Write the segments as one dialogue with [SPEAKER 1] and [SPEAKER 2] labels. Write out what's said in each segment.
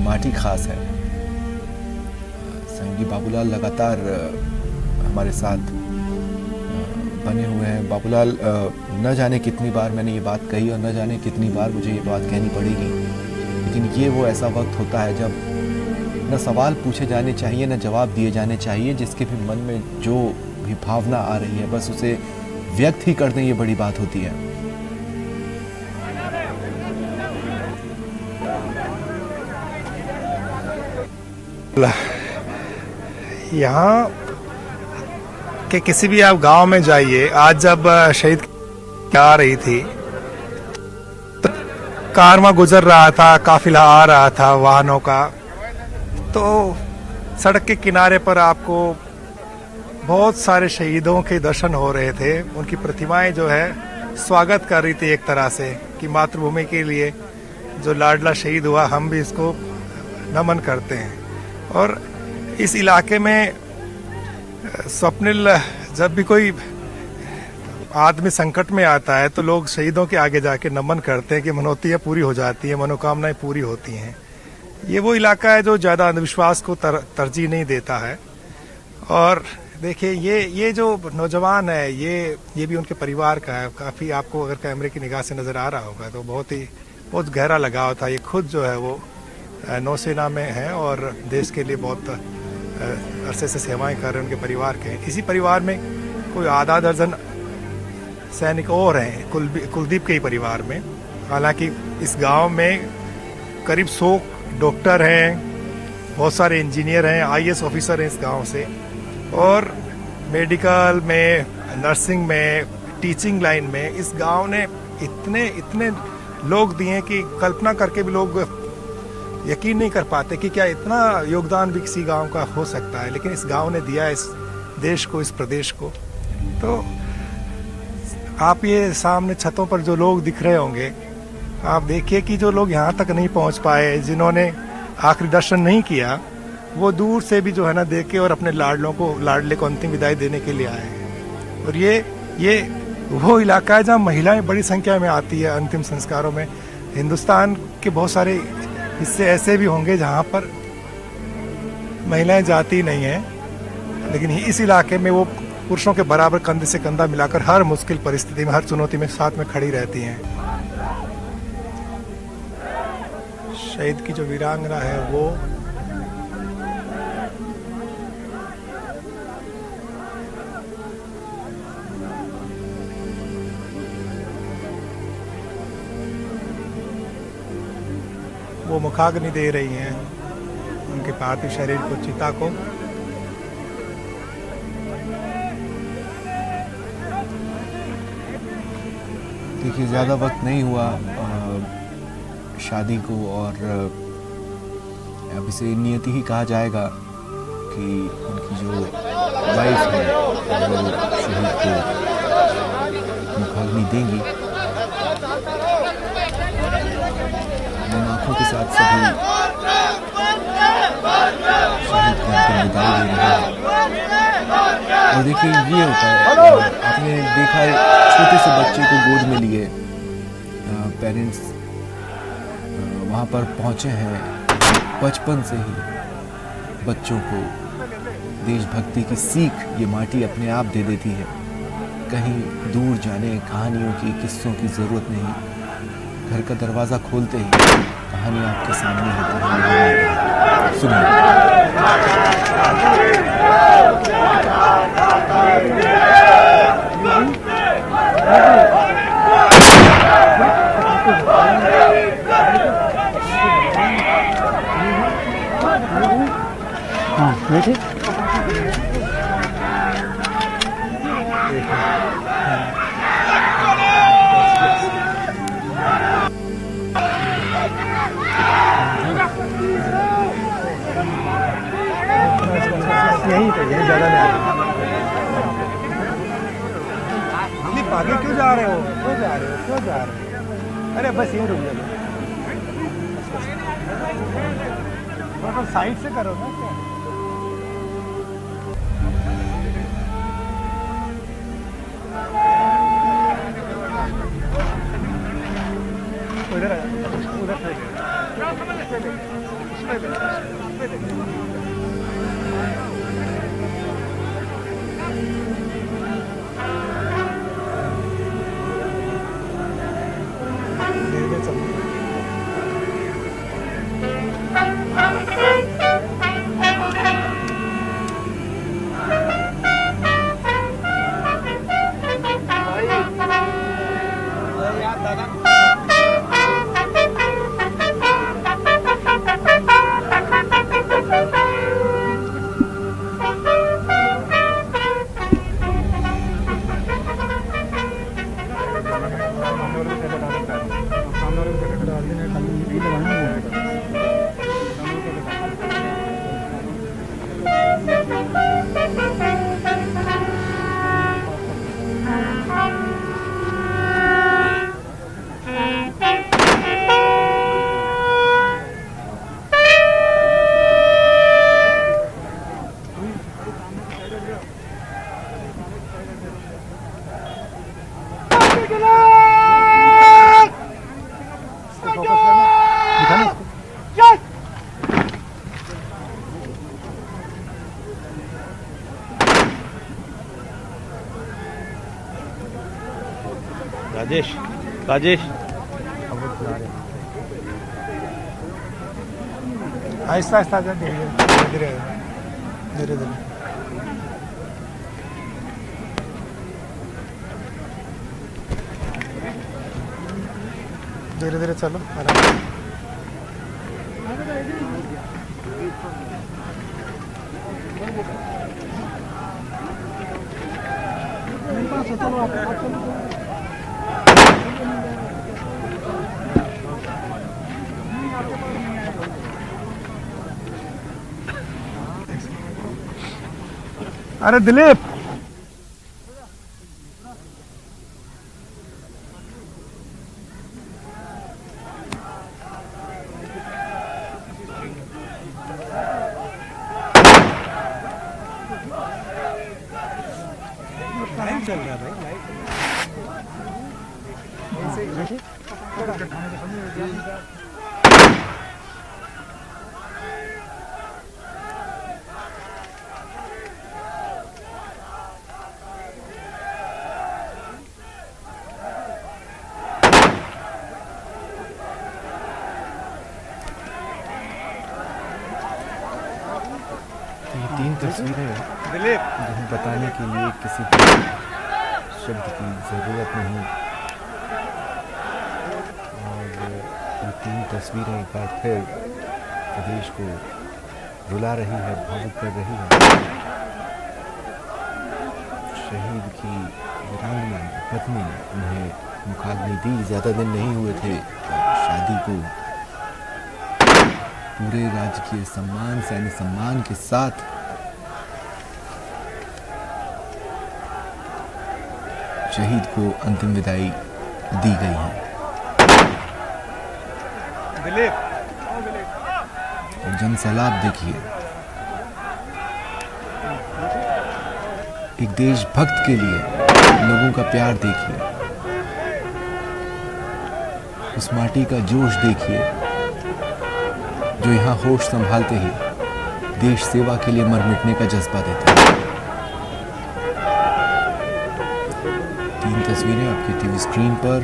[SPEAKER 1] माटी खास है। संगी बाबूलाल लगातार हमारे साथ बने हुए हैं। बाबूलाल, न जाने कितनी बार मैंने ये बात कही और न जाने कितनी बार मुझे ये बात कहनी पड़ेगी, लेकिन ये वो ऐसा वक्त होता है जब न सवाल पूछे जाने चाहिए न जवाब दिए जाने चाहिए। जिसके भी मन में जो भी भावना आ रही है बस उसे व्यक्त ही कर दें, ये बड़ी बात होती है।
[SPEAKER 2] यहाँ के किसी भी आप गांव में जाइए, आज जब शहीद आ रही थी तो कारवां गुजर रहा था, काफिला आ रहा था वाहनों का, तो सड़क के किनारे पर आपको बहुत सारे शहीदों के दर्शन हो रहे थे। उनकी प्रतिमाएं जो है स्वागत कर रही थी एक तरह से कि मातृभूमि के लिए जो लाडला शहीद हुआ हम भी इसको नमन करते हैं। और इस इलाके में स्वप्निल, जब भी कोई आदमी संकट में आता है तो लोग शहीदों के आगे जाके नमन करते हैं कि मनोतियाँ पूरी हो जाती है, मनोकामनाएं पूरी होती हैं। ये वो इलाका है जो ज़्यादा अंधविश्वास को तरजीह नहीं देता है। और देखिए ये जो नौजवान है ये भी उनके परिवार का है। काफ़ी आपको अगर कैमरे की निगाह से नज़र आ रहा होगा तो बहुत गहरा लगाव था। ये खुद जो है वो नौसेना में है और देश के लिए बहुत अरसे से सेवाएं कर रहे हैं, उनके परिवार के। इसी परिवार में कोई आधा दर्जन सैनिक और हैं कुलदीप के ही परिवार में। हालांकि इस गांव में करीब 100 डॉक्टर हैं, बहुत सारे इंजीनियर हैं, आईएएस ऑफिसर हैं इस गांव से, और मेडिकल में, नर्सिंग में, टीचिंग लाइन में इस गांव ने इतने लोग दिए कि कल्पना करके भी लोग यकीन नहीं कर पाते कि क्या इतना योगदान भी किसी गांव का हो सकता है। लेकिन इस गांव ने दिया इस देश को, इस प्रदेश को। तो आप ये सामने छतों पर जो लोग दिख रहे होंगे, आप देखिए कि जो लोग यहाँ तक नहीं पहुँच पाए, जिन्होंने आखिरी दर्शन नहीं किया, वो दूर से भी जो है ना देखे और अपने लाडले को अंतिम विदाई देने के लिए आए हैं। और ये वो इलाका है जहाँ महिलाएं बड़ी संख्या में आती है अंतिम संस्कारों में। हिंदुस्तान के बहुत सारे हिस्से ऐसे भी होंगे जहाँ पर महिलाएं जाती नहीं हैं, लेकिन इस इलाके में वो पुरुषों के बराबर कंधे से कंधा मिलाकर हर मुश्किल परिस्थिति में, हर चुनौती में साथ में खड़ी रहती हैं। शहीद की जो वीरांगना है वो मुखाग्नि दे रही हैं उनके पार्थिव शरीर को, चिता को।
[SPEAKER 1] देखिए, ज़्यादा वक्त नहीं हुआ शादी को, और अब इसे नियति ही कहा जाएगा कि उनकी जो वाइफ है वो शहीद को मुखाग्नि देंगी। आंखों के साथ सभी शहीद को अंतिम विदाई दे रहे हैं। और देखिए, ये होता है, आपने देखा है छोटे से बच्चे को गोद में लिए पेरेंट्स वहाँ पर पहुँचे हैं। बचपन से ही बच्चों को देशभक्ति की सीख ये माटी अपने आप दे देती है। कहीं दूर जाने, कहानियों की, किस्सों की ज़रूरत नहीं। घर का दरवाज़ा खोलते ही कहानी आपके सामने होती है। सुनिए।
[SPEAKER 3] हाँ, बैठे।
[SPEAKER 2] यही ज़्यादा नहीं आगे क्यों जा रहे हो? क्यों जा रहे हो? अरे बस यहीं रुक जाओ। थोड़ा साइड से करो ना। उधर
[SPEAKER 3] राजेश राजेश
[SPEAKER 2] आहिस्ता आहिस्ता धीरे धीरे धीरे धीरे धीरे धीरे चलो आराम से। अरे दिलीप चल रहा भाई
[SPEAKER 1] ये 3 तस्वीरें
[SPEAKER 2] दिलीप
[SPEAKER 1] जिन्हें बताने के लिए किसी भी शब्द की ज़रूरत नहीं, और ये 3 तस्वीरें एक बार फिर प्रदेश को रुला रही है, भावुक कर रही है। शहीद की वीरांगना पत्नी ने उन्हें मुखाग्नि दी। ज़्यादा दिन नहीं हुए थे शादी को। पूरे राजकीय सम्मान, सैन्य सम्मान के साथ शहीद को अंतिम विदाई दी गई है। और जनसैलाब देखिए, एक देशभक्त के लिए लोगों का प्यार देखिए, उस माटी का जोश देखिए जो यहाँ होश संभालते ही देश सेवा के लिए मर मिटने का जज्बा देता है। 3 तस्वीरें आपकी टीवी स्क्रीन पर,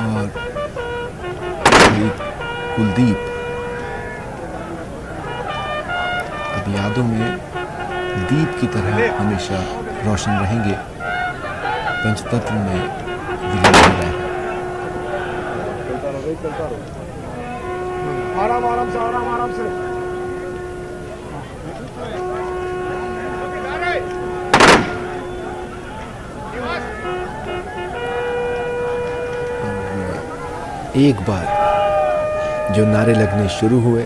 [SPEAKER 1] और कुलदीप अब यादों में दीप की तरह हमेशा रोशन रहेंगे, पंचतत्व में विलीन हो रहे हैं।
[SPEAKER 2] आराम आराम से आराम आराम से
[SPEAKER 1] एक बार जो नारे लगने शुरू हुए,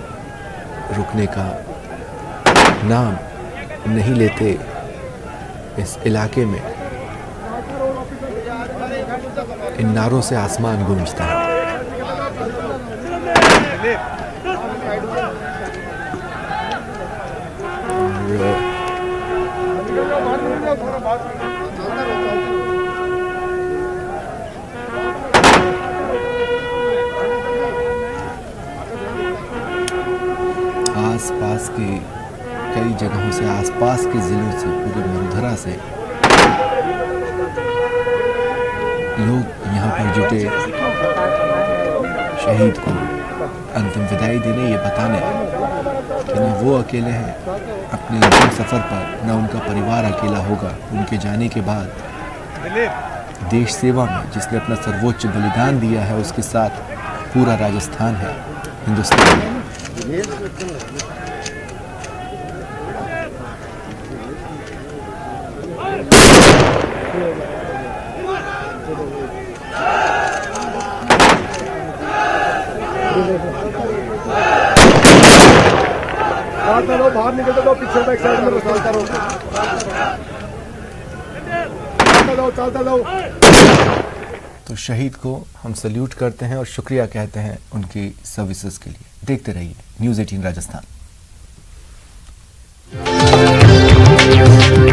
[SPEAKER 1] रुकने का नाम नहीं लेते इस इलाके में। इन नारों से आसमान गूंजता है। आसपास के कई जगहों से, आसपास के ज़िलों से, पूरे मरुधरा से लोग यहाँ पर जुटे शहीद को अंतिम विदाई देने, ये बताने कि न वो अकेले हैं अपने अंतिम सफ़र पर, न उनका परिवार अकेला होगा उनके जाने के बाद। देश सेवा में जिसने अपना सर्वोच्च बलिदान दिया है, उसके साथ पूरा राजस्थान है, हिंदुस्तान है।
[SPEAKER 4] बाहर निकलते दो, पीछे बैक साइड में चलता रहो, चलता रहो।
[SPEAKER 1] तो शहीद को हम सल्यूट करते हैं और शुक्रिया कहते हैं उनकी सर्विसेज के लिए। देखते रहिए न्यूज़ 18 राजस्थान।